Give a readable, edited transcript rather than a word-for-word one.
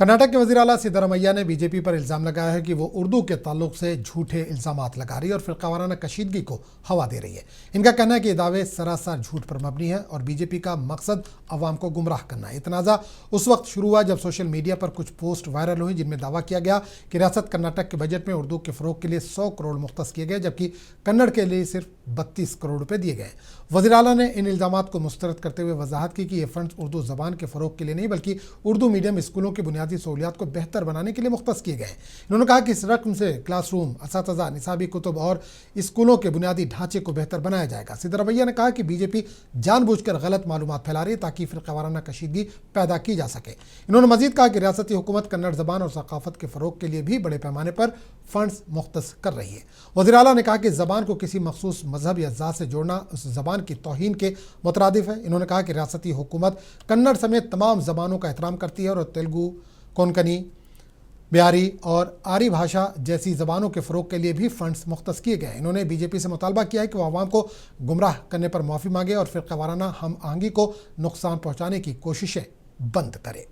कर्नाटक के वज़ीर आला सिद्धरमैया ने बीजेपी पर इल्ज़ाम लगाया है कि वो उर्दू के ताल्लुक से झूठे इल्ज़ामात लगा रही है और फ़िरक़ावाराना कशीदगी को हवा दे रही है। इनका कहना है कि ये दावे सरासर झूठ पर मबनी है और बीजेपी का मकसद अवाम को गुमराह करना है। ये तनाज़ा उस वक्त शुरू हुआ जब सोशल मीडिया पर कुछ पोस्ट वायरल हुई जिनमें दावा किया गया कि रियासत कर्नाटक के बजट में उर्दू के फ़रोग़ के लिए 100 करोड़ मुख्तस किए गए, जबकि कन्नड़ के लिए सिर्फ 32 करोड़ रुपये दिए गए। वज़ीर आला ने इन इल्ज़ामात को मुस्तरद करते हुए वजाहत की कि ये फ़ंड्स उर्दू ज़बान के फ़रोग़ के लिए नहीं बल्कि उर्दू मीडियम स्कूलों की बुनियादी सहूलियात को बेहतर बनाने के लिए मुख्तस किए गए। इन्होंने कहा कि इस रकम से क्लासरूम, असातिज़ा, निसाबी कुतुब और स्कूलों के बुनियादी ढांचे को बेहतर बनाया जाएगा। सिद्धरमैया ने कहा कि बीजेपी जानबूझकर गलत मालूमात फैला रही है ताकि फ़िरक़ावाराना कशीदगी पैदा की जा सके। इन्होंने मज़ीद कहा कि रियासती हुकूमत कन्नड़ ज़बान और सक़ाफ़त के फ़रोग़ के लिए भी बड़े पैमाने पर फ़ंड्स मुख्तस कर रही है। वज़ीर आला ने कहा कि ज़बान को किसी मखसूस मज़हब या ज़ात से जोड़ना उस ज़बान की तौहीन के मुतरादिफ है। इन्होंने कहा कि रियासती हुकूमत कन्नड़ समेत तमाम ज़बानों का एहतराम करती है और तेलुगु, कोंकणी, बिहारी और आरी भाषा जैसी ज़बानों के फ़रोग़ के लिए भी फ़ंड्स मुख्तस किए गए। इन्होंने बीजेपी से मुतालबा किया है कि वो आवाम को गुमराह करने पर माफ़ी मांगे और फ़िरक़ावाराना हम आहंगी को नुकसान पहुँचाने की कोशिशें बंद करे।